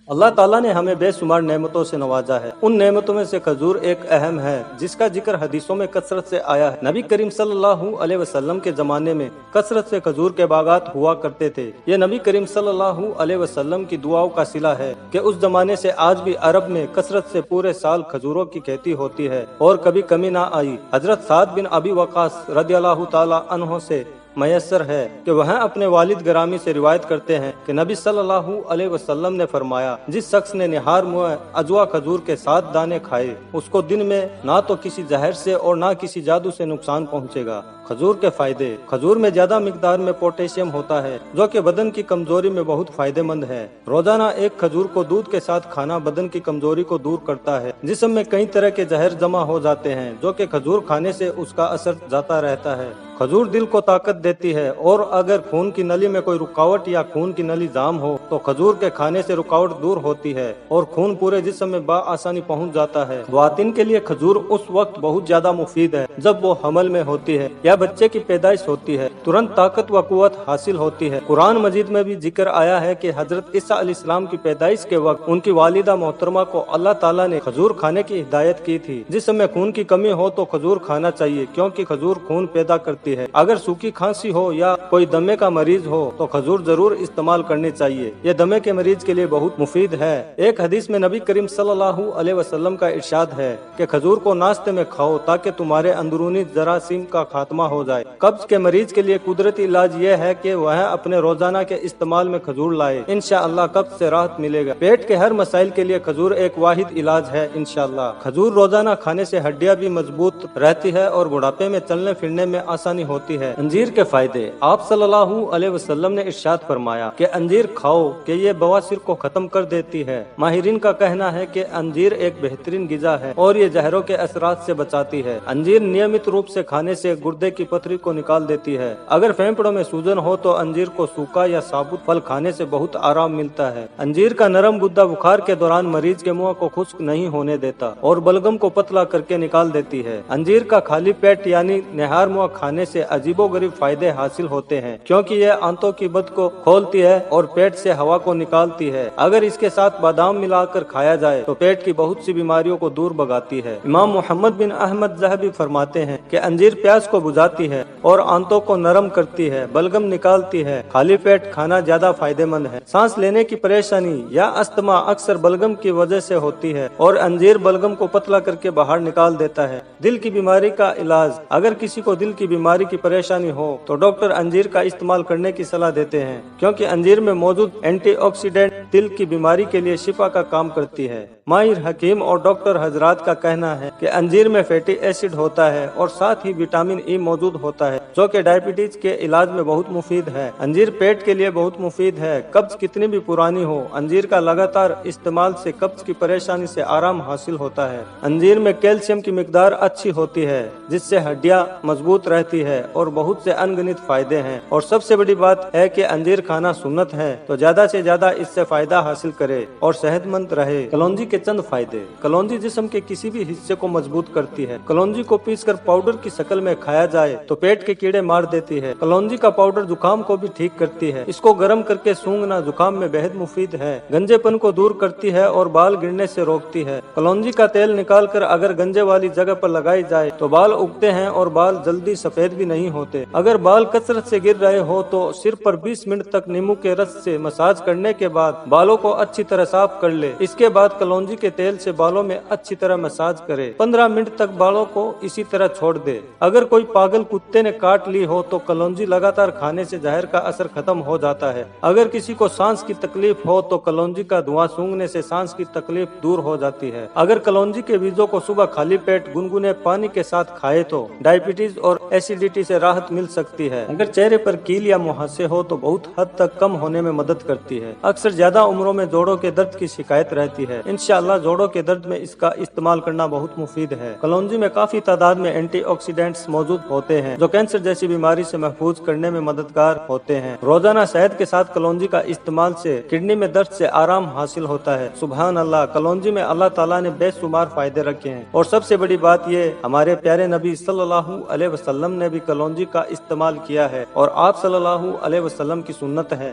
اللہ ताला ने हमें बेशुमार नेमतों से नवाजा है। उन नेमतों में से खजूर एक अहम है जिसका जिक्र हदीसों में कसरत से आया है। नबी करीम सल्लल्लाहु अलैहि वसल्लम के जमाने में कसरत से खजूर के बागात हुआ करते थे। ये नबी करीम सल्लल्लाहु अलैहि वसल्लम की दुआओं का सिला है कि उस जमाने से आज भी अरब में कसरत से पूरे साल खजूरों की खेती होती है और कभी कमी ना आई। हजरत साद बिन अबी वकास रदियल्लाहु ताला अन्हो से मयसर है कि वह अपने वालिद ग्रामी से रिवायत करते हैं कि नबी सल्लल्लाहु अलैहि वसल्लम ने फरमाया, जिस शख्स ने निहार मुँह अजवा खजूर के 7 दाने खाए उसको दिन में ना तो किसी जहर से और ना किसी जादू से नुकसान पहुंचेगा। खजूर के फायदे। खजूर में ज्यादा मिकदार में पोटेशियम होता है जो कि बदन की कमजोरी में बहुत फायदेमंद है। रोजाना एक खजूर को दूध के साथ खाना बदन की कमजोरी को दूर करता है। जिस्म में कई तरह के जहर जमा हो जाते हैं जो कि खजूर खाने से उसका असर जाता रहता है। खजूर दिल को ताकत देती है और अगर खून की नली में कोई रुकावट या खून की नली जाम हो तो खजूर के खाने से रुकावट दूर होती है और खून पूरे जिस्म में आसानी पहुंच जाता है। ख्वातीन के लिए खजूर उस वक्त बहुत ज्यादा मुफीद है जब वो हमल में होती है या बच्चे की पैदाइश होती है। तुरंत ताकत व कुव्वत हासिल होती है। कुरान मजीद में भी जिक्र आया है कि हजरत ईसा अलैहिस्सलाम की पैदाइश के वक्त उनकी वालिदा मोहतरमा को अल्लाह ताला ने खजूर खाने की हिदायत की थी। जिसमें खून की कमी हो तो खजूर खाना चाहिए क्योंकि खजूर खून पैदा करती है। अगर सूखी खांसी हो या कोई दमे का मरीज हो तो खजूर जरूर इस्तेमाल करनी चाहिए। ये दमे के मरीज के लिए बहुत मुफीद है। एक हदीस में नबी करीम सल्लल्लाहु अलैहि वसल्लम का इरशाद है कि खजूर को नाश्ते में खाओ ताकि तुम्हारे अंदरूनी जरासीम का खात्मा हो जाए। कब्ज के मरीज के लिए कुदरती इलाज ये है कि वह अपने रोजाना के इस्तेमाल में खजूर लाए। इंशाअल्लाह कब्ज से राहत मिलेगा। पेट के हर मसाइल के लिए खजूर एक वाहिद इलाज है। इंशाअल्लाह खजूर रोजाना खाने से हड्डियां भी मजबूत रहती है और बुढ़ापे में चलने फिरने में आसानी होती है। अंजीर के फायदे। आप सल्लल्लाहु अलैहि वसल्लम ने इरशाद फरमाया कि अंजीर खाओ कि ये बवासीर को खत्म कर देती है। माहिरीन का कहना है कि अंजीर एक बेहतरीन गिजा है और ये जहरों के असरात से बचाती है। अंजीर नियमित रूप से खाने से गुर्दे की पथरी को निकाल देती है। अगर फेफड़ों में सूजन हो तो अंजीर को सूखा या साबुत फल खाने से बहुत आराम मिलता है। अंजीर का नरम गुद्दा बुखार के दौरान मरीज के मुंह को खुश्क नहीं होने देता और बलगम को पतला करके निकाल देती है। अंजीर का खाली पेट यानी निहार मुँह खाने से अजीबोगरीब फायदे हासिल होते हैं क्योंकि यह आंतों की बद को खोलती है और पेट से हवा को निकालती है। अगर इसके साथ बादाम मिलाकर खाया जाए तो पेट की बहुत सी बीमारियों को दूर भगाती है। इमाम मोहम्मद बिन अहमद ज़हबी फरमाते हैं कि अंजीर प्यास को बुझाती है और आंतों को नरम करती है, बलगम निकालती है। खाली पेट खाना ज्यादा फायदेमंद है। सांस लेने की परेशानी या अस्थमा अक्सर बलगम की वजह से होती है और अंजीर बलगम को पतला करके बाहर निकाल देता है। दिल की बीमारी का इलाज। अगर किसी को दिल की बीमारी की परेशानी हो तो डॉक्टर अंजीर का इस्तेमाल करने की सलाह देते हैं क्योंकि अंजीर में मौजूद एंटीऑक्सीडेंट दिल की बीमारी के लिए शिफा का काम करती है। माहिर हकीम और डॉक्टर हजरात का कहना है कि अंजीर में फैटी एसिड होता है और साथ ही विटामिन ई मौजूद होता है जो कि डायबिटीज के इलाज में बहुत मुफीद है। अंजीर पेट के लिए बहुत मुफीद है। कब्ज कितनी भी पुरानी हो अंजीर का लगातार इस्तेमाल से कब्ज की परेशानी से आराम हासिल होता है। अंजीर में कैल्शियम की मिकदार अच्छी होती है जिससे हड्डियां मजबूत रहती है और बहुत से अनगिनत फायदे हैं। और सबसे बड़ी बात है कि अंजीर खाना सुन्नत है तो ज्यादा से ज्यादा इससे फायदा हासिल करे और सेहतमंद रहे। कलौंजी के चंद फायदे। कलौंजी जिस्म के किसी भी हिस्से को मजबूत करती है। कलौंजी को पीसकर पाउडर की शक्ल में खाया जाए तो पेट के कीड़े मार देती है। कलौंजी का पाउडर जुकाम को भी ठीक करती है। इसको गर्म करके सूंघना जुकाम में बेहद मुफीद है। गंजेपन को दूर करती है और बाल गिरने से रोकती है। कलौंजी का तेल निकाल कर अगर गंजे वाली जगह पर लगाई जाए तो बाल उगते हैं और बाल जल्दी सफेद भी नहीं होते। अगर बाल कसरत से गिर रहे हो तो सिर पर 20 मिनट तक नींबू के रस से मसाज करने के बाद बालों को अच्छी तरह साफ कर ले। इसके बाद कलौंजी के तेल से बालों में अच्छी तरह मसाज करे। 15 मिनट तक बालों को इसी तरह छोड़ दे। अगर कोई पागल कुत्ते ने काट ली हो तो कलौंजी लगातार खाने से जहर का असर खत्म हो जाता है। अगर किसी को सांस की तकलीफ हो तो कलौंजी का धुआं सूंघने से सांस की तकलीफ दूर हो जाती है। अगर कलौंजी के बीजों को सुबह खाली पेट गुनगुने पानी के साथ खाए तो डायबिटीज और एसिडिटी से राहत मिल सकती है। अगर चेहरे पर कील या मुहासे हो तो बहुत हद तक कम होने में मदद करती है। अक्सर ज्यादा उम्रों में जोड़ों के दर्द की शिकायत रहती है। इंशाअल्लाह जोड़ों के दर्द में इसका इस्तेमाल करना बहुत मुफीद है। कलौंजी में काफी तादाद में एंटीऑक्सीडेंट्स मौजूद होते हैं जो कैंसर जैसी बीमारी से महफूज करने में मददगार होते हैं। रोजाना शहद के साथ कलौंजी का इस्तेमाल से किडनी में दर्द से आराम हासिल होता है। सुभान अल्लाह। कलौंजी में अल्लाह ताला ने बेशुमार फायदे रखे हैं और सबसे बड़ी बात ये हमारे प्यारे नबी सल्लल्लाहु अलैहि वसल्लम ने भी कलौंजी का इस्तेमाल किया है और आप सल्लल्लाहु अलैहि वसल्लम की सुन्नत है।